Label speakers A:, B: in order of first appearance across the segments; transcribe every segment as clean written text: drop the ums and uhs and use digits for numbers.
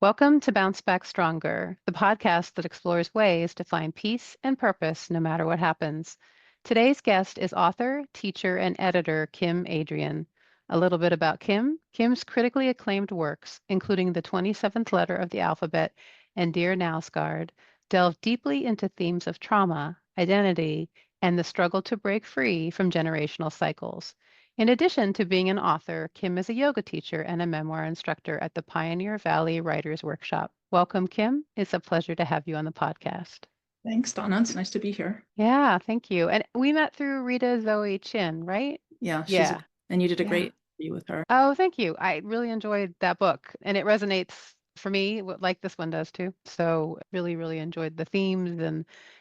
A: Welcome to Bounce Back Stronger, the podcast that explores ways to find peace and purpose no matter what happens. Today's guest is author, teacher, and editor Kim Adrian. A little bit about Kim. Kim's critically acclaimed works, including the 27th letter of the alphabet and Dear Nausgard, delve deeply into themes of trauma, identity, and the struggle to break free from generational cycles. In addition to being an author, Kim is a yoga teacher and a memoir instructor at the Pioneer Valley Writers Workshop. Welcome, Kim. It's a pleasure to have you on the podcast.
B: Thanks, Donna. It's nice to be here.
A: Yeah, thank you. And we met through Rita Zoe Chin, right?
B: Yeah,
A: Yeah.
B: and you did a
A: Yeah.
B: great interview with her.
A: Oh, thank you. I really enjoyed that book, and it resonates for me like this one does too. So really, really enjoyed the themes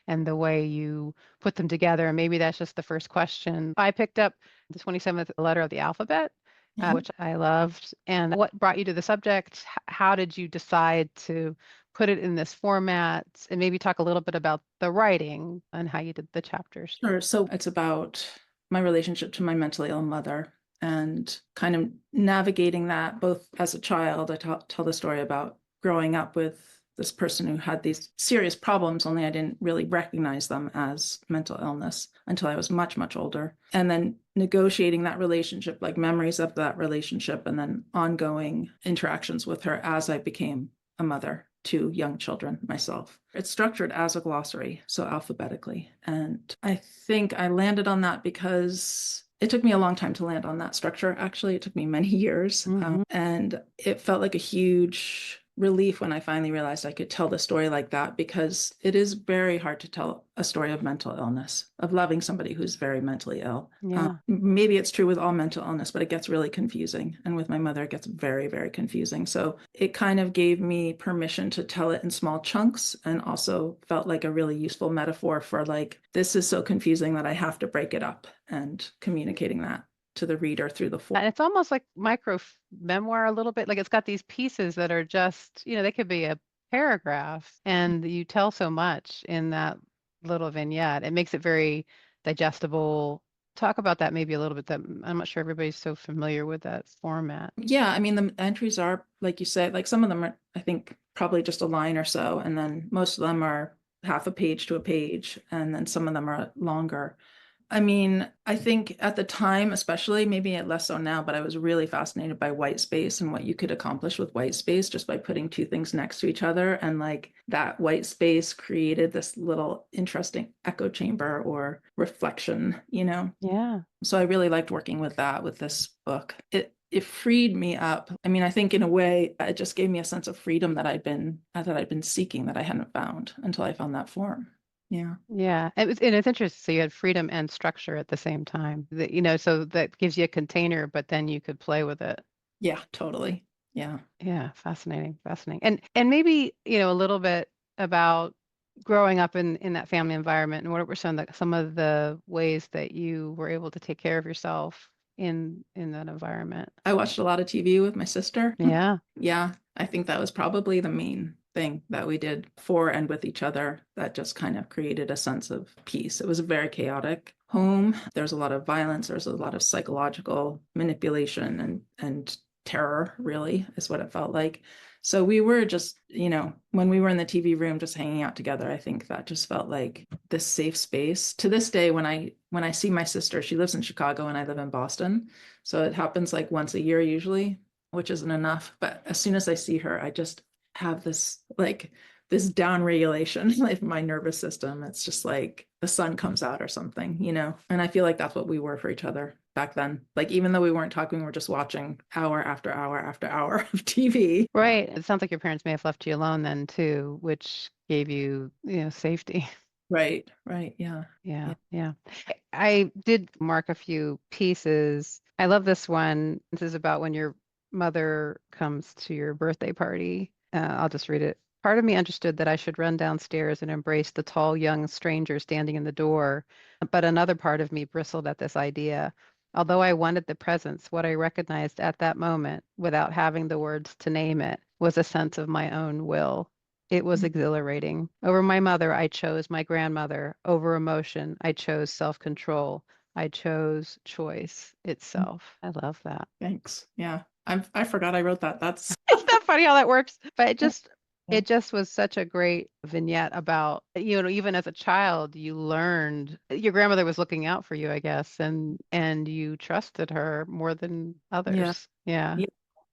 A: and the way you put them together. And maybe that's just the first question. I picked up the 27th letter of the alphabet,
B: Yeah.
A: which I loved. And what brought you to the subject? How did you decide to put it in this format? And maybe talk a little bit about the writing and how you did the chapters.
B: Sure. So it's about my relationship to my mentally ill mother and kind of navigating that both as a child. I tell the story about growing up with this person who had these serious problems, only I didn't really recognize them as mental illness until I was much, much older. And then negotiating that relationship, like memories of that relationship, and then ongoing interactions with her as I became a mother to young children myself. It's structured as a glossary, so alphabetically. And I think I landed on that because it took me a long time to land on that structure. Actually, it took me many years. And it felt like a huge relief when I finally realized I could tell the story like that, because it is very hard to tell a story of mental illness, of loving somebody who's very mentally ill.
A: Yeah.
B: Maybe it's true with all mental illness, but it gets really confusing. And with my mother, it gets very, very confusing. So it kind of gave me permission to tell it in small chunks, and also felt like a really useful metaphor for like, this is so confusing that I have to break it up, and communicating that to the reader through the form.
A: And it's almost like micro memoir a little bit. Like it's got these pieces that are just, they could be a paragraph, and you tell so much in that little vignette. It makes it very digestible. Talk about that maybe a little bit. That I'm not sure everybody's so familiar with that format.
B: Yeah, I mean, the entries are, like you said, like some of them are, I think, probably just a line or so. And then most of them are half a page to a page. And then some of them are longer. I mean, I think at the time, especially, maybe less so now, but I was really fascinated by white space and what you could accomplish with white space just by putting two things next to each other. And like that white space created this little interesting echo chamber or reflection,
A: Yeah.
B: So I really liked working with that with this book. It freed me up. I mean, I think in a way it just gave me a sense of freedom that I'd been seeking, that I hadn't found until I found that form. Yeah.
A: Yeah. And it's interesting. So you had freedom and structure at the same time. So that gives you a container, but then you could play with it.
B: Yeah, totally. Yeah.
A: Yeah, fascinating, fascinating. And maybe, a little bit about growing up in that family environment, and what were some of the ways that you were able to take care of yourself in that environment?
B: I watched a lot of TV with my sister.
A: Yeah.
B: Yeah, I think that was probably the main thing that we did for and with each other that just kind of created a sense of peace. It was a very chaotic home. There's a lot of violence, there's a lot of psychological manipulation and terror, really, is what it felt like. So we were just, when we were in the TV room just hanging out together, I think that just felt like this safe space. To this day, when I see my sister, she lives in Chicago and I live in Boston. So it happens like once a year usually, which isn't enough. But as soon as I see her, I just have this down regulation of my nervous system. It's just like the sun comes out or something, and I feel like that's what we were for each other back then. Like, even though we weren't talking, we were just watching hour after hour after hour of TV.
A: Right. It sounds like your parents may have left you alone then too, which gave you, safety.
B: Right. Yeah.
A: Yeah. I did mark a few pieces. I love this one. This is about when your mother comes to your birthday party. I'll just read it. Part of me understood that I should run downstairs and embrace the tall young stranger standing in the door, but another part of me bristled at this idea. Although I wanted the presence, what I recognized at that moment, without having the words to name it, was a sense of my own will. It was exhilarating. Over my mother, I chose my grandmother. Over emotion, I chose self-control. I chose choice itself. I love that.
B: Thanks. Yeah. I forgot I wrote that. That's
A: It's not funny how that works, but
B: yeah.
A: it just was such a great vignette about, even as a child, you learned your grandmother was looking out for you, I guess, and you trusted her more than
B: Yeah.
A: others. Yeah.
B: Yeah.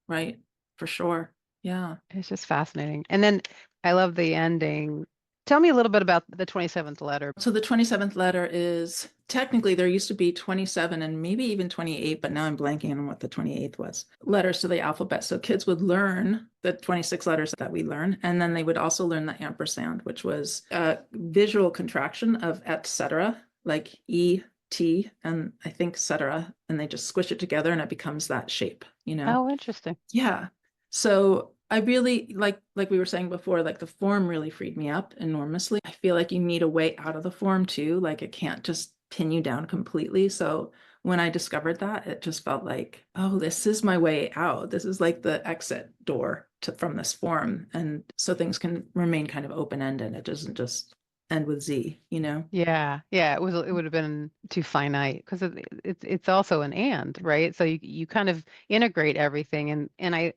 B: Right. For sure. Yeah.
A: It's just fascinating. And then I love the ending. Tell me a little bit about the 27th letter.
B: So the 27th letter is technically there used to be 27 and maybe even 28, but now I'm blanking on what the 28th was. Letters to the alphabet. So kids would learn the 26 letters that we learn, and then they would also learn the ampersand, which was a visual contraction of et cetera, like E, T, and I think cetera, and they just squish it together and it becomes that shape, you know?
A: Oh, interesting.
B: Yeah. So I really like we were saying before, like the form really freed me up enormously. I feel like you need a way out of the form too. Like it can't just pin you down completely. So when I discovered that, it just felt like, oh, this is my way out. This is like the exit door from this form. And so things can remain kind of open-ended. It doesn't just end with Z, you know?
A: Yeah, yeah, it would have been too finite because it's also an and, right? So you kind of integrate everything and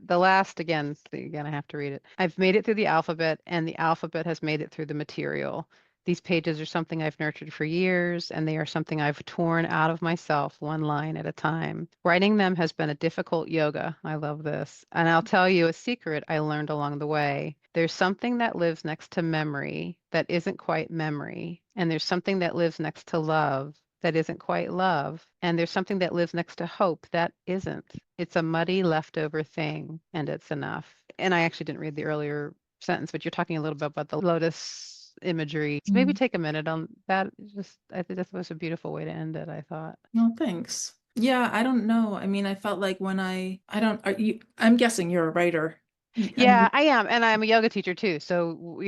A: the last again I have to read it. I've made it through the alphabet and the alphabet has made it through the material. These pages are something I've nurtured for years and they are something I've torn out of myself one line at a time. Writing them has been a difficult yoga. I love this. And I'll tell you a secret I learned along the way. There's something that lives next to memory that isn't quite memory. And there's something that lives next to love that isn't quite love. And there's something that lives next to hope that isn't. It's a muddy leftover thing, and it's enough. And I actually didn't read the earlier sentence, but you're talking a little bit about the lotus imagery. So maybe
B: Mm.
A: take a minute on that. Just, I think that was a beautiful way to end it, I thought.
B: No, thanks. Yeah, I don't know. I mean, I felt like when I don't, are you, I'm guessing you're a writer. And
A: Yeah, I am, and I'm a yoga teacher too. So,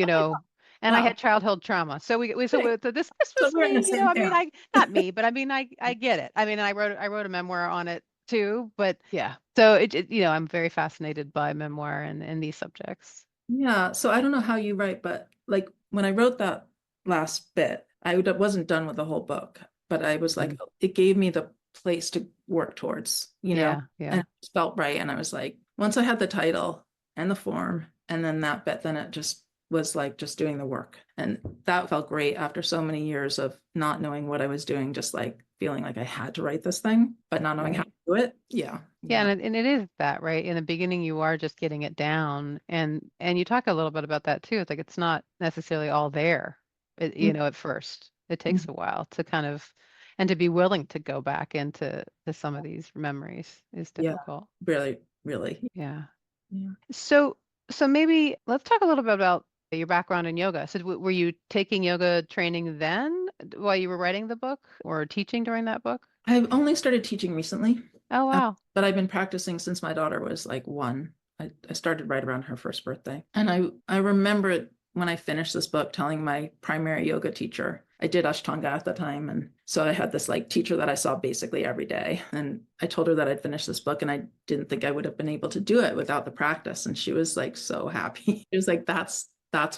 A: and I
B: wow.
A: had childhood trauma. So
B: Okay.
A: so this
B: So
A: was
B: we're in the
A: me,
B: same
A: I mean,
B: camp.
A: I not me, but I mean, I get it. I mean, I wrote a memoir on it too, but yeah. So I'm very fascinated by memoir and these subjects.
B: Yeah. So I don't know how you write, but like when I wrote that last bit, wasn't done with the whole book, but I was like,
A: Mhm.
B: it gave me the place to work towards,
A: Yeah,
B: and
A: yeah.
B: it felt right. And I was like, once I had the title and the form and then that bit, then it just was like just doing the work. And that felt great after so many years of not knowing what I was doing, just like feeling like I had to write this thing, but not knowing how to
A: Right.
B: do it. Yeah.
A: Yeah,
B: Yeah.
A: and it is that, right? In the beginning, you are just getting it down, and you talk a little bit about that too. It's like it's not necessarily all there, at first. It takes
B: Mhm.
A: a while to kind of, and to be willing to go back into to some of these memories is
B: Yeah.
A: difficult.
B: Really, really.
A: Yeah.
B: Yeah.
A: So so maybe let's talk a little bit about your background in yoga. So were you taking yoga training then while you were writing the book or teaching during that book?
B: I've only started teaching recently,
A: Oh, wow.
B: but I've been practicing since my daughter was like 1. I started right around her first birthday. And I remember it when I finished this book telling my primary yoga teacher. I did Ashtanga at the time. And so I had this like teacher that I saw basically every day. And I told her that I'd finished this book and I didn't think I would have been able to do it without the practice. And she was like so happy. She was like, that's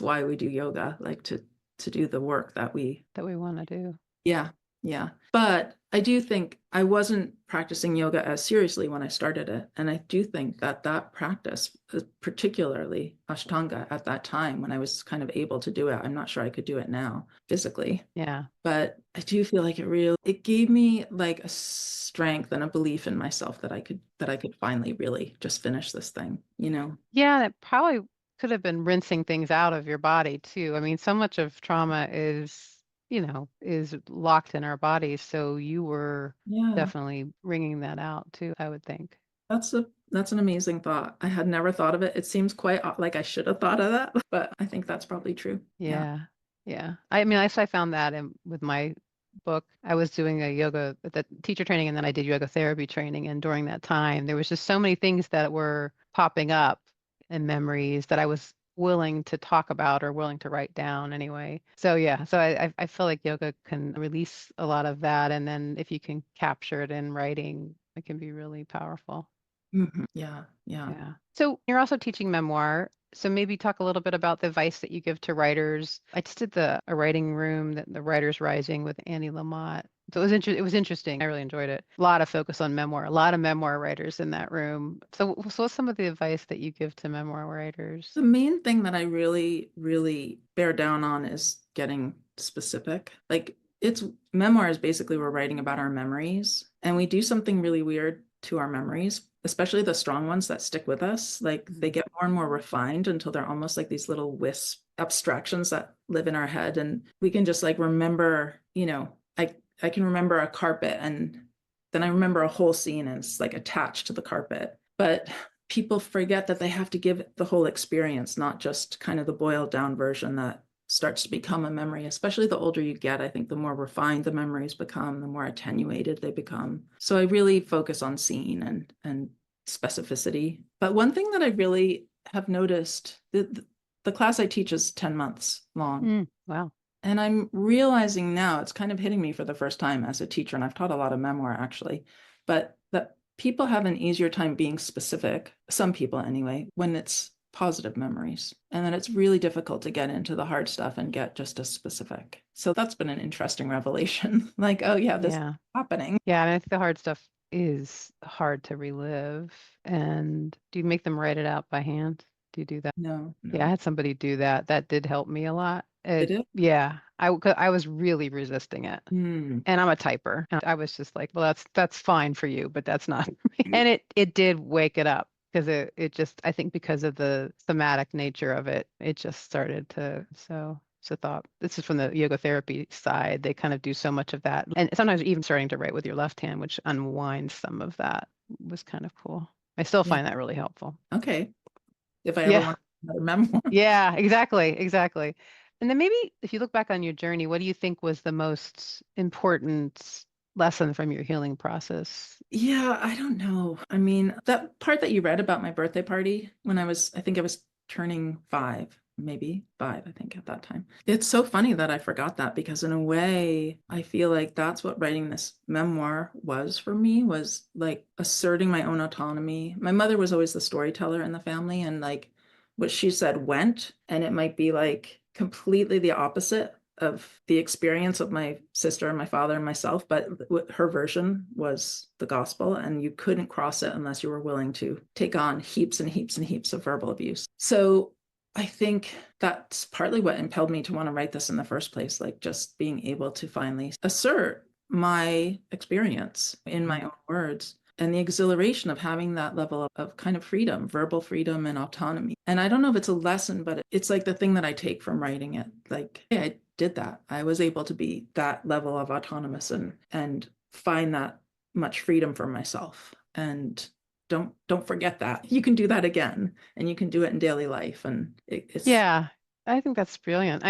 B: why we do yoga, like to do the work that we
A: That we want to do.
B: yeah, yeah. But I do think I wasn't practicing yoga as seriously when I started it. And I do think that that practice, particularly Ashtanga at that time when I was kind of able to do it, I'm not sure I could do it now physically,
A: Yeah.
B: but I do feel like it gave me like a strength and a belief in myself that I could finally really just finish this thing, you know?
A: Yeah, it probably could have been rinsing things out of your body too. I mean, so much of trauma is locked in our bodies. So you were
B: Yeah.
A: definitely wringing that out too, I would think.
B: That's an amazing thought. I had never thought of it. It seems quite like I should have thought of that, but I think that's probably true. Yeah.
A: Yeah. Yeah. I mean, I found that with my book. I was doing a yoga, the teacher training, and then I did yoga therapy training. And during that time, there was just so many things that were popping up in memories that I was willing to talk about or willing to write down anyway. So yeah, so I feel like yoga can release a lot of that. And then if you can capture it in writing, it can be really powerful.
B: Yeah. Yeah.
A: Yeah. So you're also teaching memoir. So maybe talk a little bit about the advice that you give to writers. I just did a writing room, the Writers Rising with Annie Lamott. So it was interesting. I really enjoyed it. A lot of focus on memoir, a lot of memoir writers in that room. So what's some of the advice that you give to memoir writers?
B: The main thing that I really, really bear down on is getting specific. Like it's memoirs, basically, we're writing about our memories, and we do something really weird to our memories, especially the strong ones that stick with us. Like they get more and more refined until they're almost like these little wisp abstractions that live in our head. And we can just like remember, I can remember a carpet, and then I remember a whole scene and it's like attached to the carpet. But people forget that they have to give the whole experience, not just kind of the boiled down version that starts to become a memory. Especially the older you get, I think the more refined the memories become, the more attenuated they become. So I really focus on scene and specificity. But one thing that I really have noticed, the class I teach is 10 months long.
A: Wow.
B: And I'm realizing now, it's kind of hitting me for the first time as a teacher, and I've taught a lot of memoir actually, but that people have an easier time being specific, some people anyway, when it's positive memories. And then it's really difficult to get into the hard stuff and get just as specific. So that's been an interesting revelation. Like, oh yeah, this is
A: Yeah.
B: happening.
A: Yeah, I mean, I think the hard stuff is hard to relive. And do you make them write it out by hand? Do you do that?
B: No,
A: Yeah, I
B: no.
A: had somebody do that. That did help me a lot.
B: Did it?
A: Yeah, 'cause I was really resisting it.
B: Hmm.
A: And I'm a typer. And I was just like, well, that's fine for you, but that's not for me. And it did wake it up because it just I think because of the thematic nature of it, it just started to so thought this is from the yoga therapy side. They kind of do so much of that. And sometimes even starting to write with your left hand, which unwinds some of that was kind of cool. I still
B: Yeah.
A: find that really helpful.
B: Okay. If I ever
A: Yeah.
B: want another memoir.
A: Yeah, exactly, exactly. And then maybe if you look back on your journey, what do you think was the most important lesson from your healing process?
B: Yeah, I don't know. I mean, that part that you read about my birthday party when I think I was turning 5, maybe 5, I think at that time. It's so funny that I forgot that because in a way, I feel like that's what writing this memoir was for me, was like asserting my own autonomy. My mother was always the storyteller in the family, and like what she said went, and it might be like completely the opposite of the experience of my sister and my father and myself, but her version was the gospel, and you couldn't cross it unless you were willing to take on heaps and heaps and heaps of verbal abuse. So I think that's partly what impelled me to want to write this in the first place, like just being able to finally assert my experience in my own words, and the exhilaration of having that level of kind of freedom, verbal freedom and autonomy. And I don't know if it's a lesson, but it's like the thing that I take from writing it. Like, hey, I did that. I was able to be that level of autonomous and find that much freedom for myself. And don't forget that. You can do that again, and you can do it in daily life. And it's
A: Yeah, I think that's brilliant.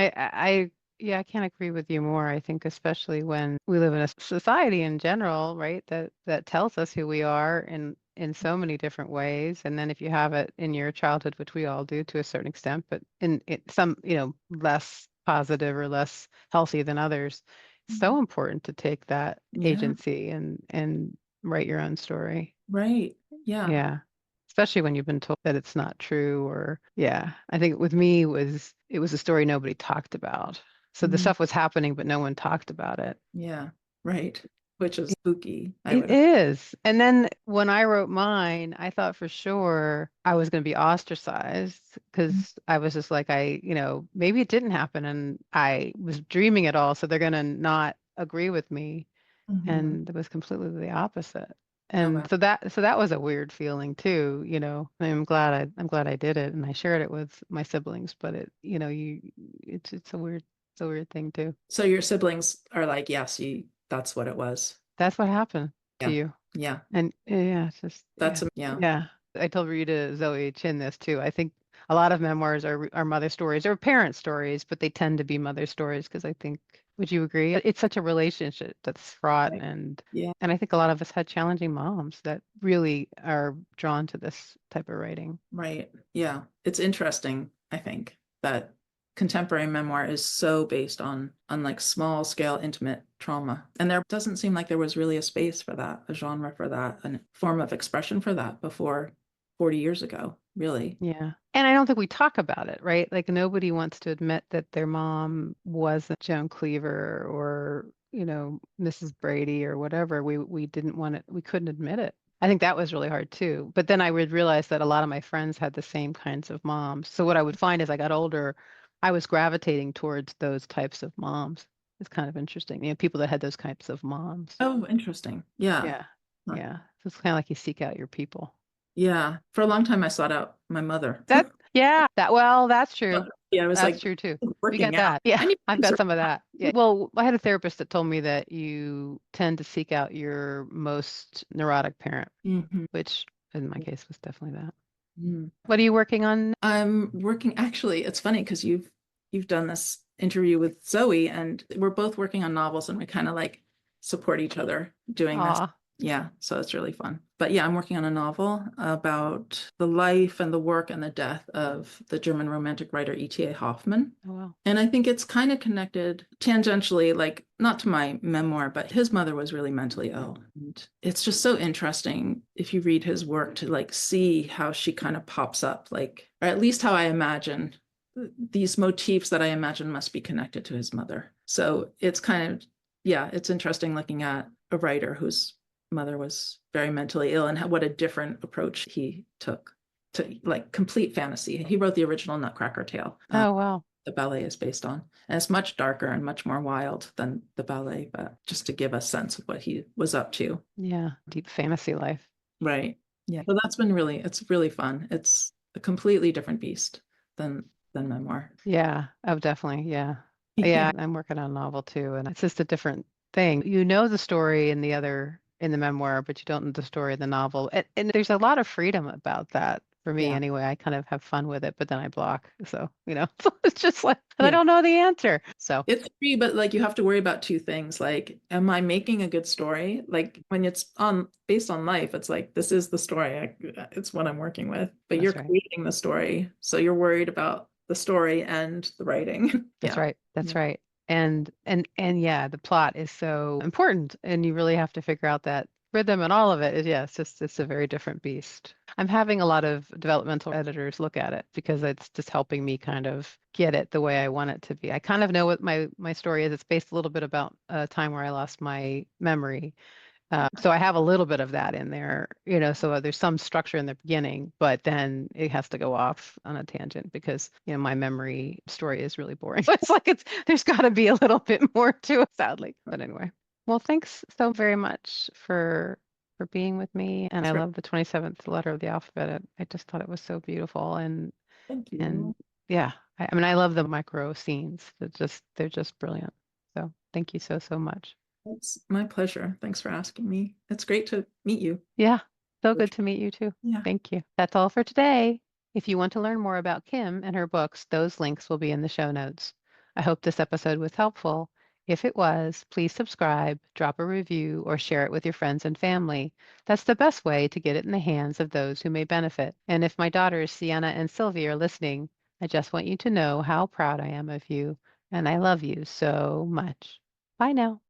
A: Yeah, I can't agree with you more. I think especially when we live in a society in general, right, that tells us who we are in so many different ways. And then if you have it in your childhood, which we all do to a certain extent, but in some, less positive or less healthy than others, it's so important to take that
B: yeah,
A: agency and write your own story.
B: right. Yeah.
A: Yeah. Especially when you've been told that it's not true or yeah. I think with me it was a story nobody talked about. So the
B: Mm,
A: stuff was happening, but no one talked about it.
B: yeah. Right. Which is spooky, I
A: It
B: would.
A: is. And then when I wrote mine, I thought for sure I was going to be ostracized because I was just like, maybe it didn't happen and I was dreaming it all. So they're going to not agree with me.
B: Mm-hmm.
A: And it was completely the opposite.
B: Oh,
A: And
B: wow.
A: so that was a weird feeling too, I'm glad I did it and I shared it with my siblings, but it's a weird thing too.
B: So your siblings are like, yes, that's what it was.
A: That's what happened to
B: Yeah.
A: you.
B: Yeah.
A: And yeah, it's just
B: That's,
A: yeah.
B: yeah.
A: Yeah. I told Rita Zoe Chin this too. I think a lot of memoirs are mother stories or parent stories, but they tend to be mother stories because I think would you agree? It's such a relationship that's fraught
B: Right. Yeah.
A: and I think a lot of us had challenging moms that really are drawn to this type of writing.
B: Right. Yeah. It's interesting, I think, that contemporary memoir is so based on like small scale intimate trauma. And there doesn't seem like there was really a space for that, a genre for that, a form of expression for that before 40 years ago, really.
A: Yeah. And I don't think we talk about it, right? Like nobody wants to admit that their mom wasn't Joan Cleaver or, Mrs. Brady or whatever, we didn't want it, we couldn't admit it. I think that was really hard too. But then I would realize that a lot of my friends had the same kinds of moms. So what I would find as I got older, I was gravitating towards those types of moms. It's kind of interesting. People that had those types of moms.
B: Oh, interesting. Yeah.
A: Yeah.
B: Huh.
A: Yeah. So it's kind of like you seek out your people.
B: Yeah. For a long time, I sought out my mother.
A: Yeah, that's true.
B: Yeah, I was
A: That's
B: like
A: true too. We
B: working
A: get
B: out.
A: that. Yeah,
B: I need
A: I've
B: to
A: got
B: sort
A: some of that. Yeah. Well, I had a therapist that told me that you tend to seek out your most neurotic parent,
B: Mhm.
A: which in my case was definitely that.
B: Mm.
A: What are you working on?
B: I'm working, actually, it's funny because you've done this interview with Zoe, and we're both working on novels, and we kind of like support each other doing this.
A: Aw,
B: Yeah, so it's really fun. But yeah, I'm working on a novel about the life and the work and the death of the German romantic writer E.T.A. Hoffmann.
A: oh wow.
B: And I think it's kind of connected tangentially, like not to my memoir, but his mother was really mentally ill. And it's just so interesting if you read his work to like see how she kind of pops up, like, or at least how I imagine these motifs that I imagine must be connected to his mother. So it's kind of, yeah, it's interesting looking at a writer whose mother was very mentally ill and what a different approach he took to like complete fantasy. He wrote the original Nutcracker Tale.
A: Oh wow.
B: The ballet is based on. And it's much darker and much more wild than the ballet, but just to give a sense of what he was up to.
A: Yeah, deep fantasy life.
B: Right. Yeah. So that's been really, it's really fun. It's a completely different beast than memoir.
A: Yeah, oh definitely. Yeah.
B: Yeah.
A: Yeah, I'm working on a novel too, and it's just a different thing. You know the story in the memoir, but you don't know the story in the novel. And there's a lot of freedom about that for me
B: Yeah.
A: anyway. I kind of have fun with it, but then I block. So, so it's just like, and I
B: Yeah.
A: don't know the answer. So
B: It's free, but like you have to worry about two things. Like, am I making a good story? Like when it's on based on life, it's like this is the story. It's what I'm working with. But you're
A: that's right.
B: creating the story, so you're worried about the story and the writing.
A: That's
B: Yeah.
A: right. That's
B: Yeah.
A: right. And yeah, the plot is so important and you really have to figure out that rhythm and all of it. Yeah, it's a very different beast. I'm having a lot of developmental editors look at it because it's just helping me kind of get it the way I want it to be. I kind of know what my story is. It's based a little bit about a time where I lost my memory. So I have a little bit of that in there, so there's some structure in the beginning, but then it has to go off on a tangent because, my memory story is really boring. It's like there's got to be a little bit more to it, sadly. But anyway, well, thanks so very much for being with me. And I
B: Sure.
A: love the 27th letter of the alphabet. I just thought it was so beautiful
B: Thank
A: and
B: you.
A: yeah, I mean, I love the micro scenes. They're just brilliant. So thank you so, so much.
B: It's my pleasure. Thanks for asking me. It's great to meet you.
A: Yeah, so good to meet you too.
B: Yeah.
A: Thank you. That's all for today. If you want to learn more about Kim and her books, those links will be in the show notes. I hope this episode was helpful. If it was, please subscribe, drop a review, or share it with your friends and family. That's the best way to get it in the hands of those who may benefit. And if my daughters, Sienna and Sylvie, are listening, I just want you to know how proud I am of you, and I love you so much. Bye now.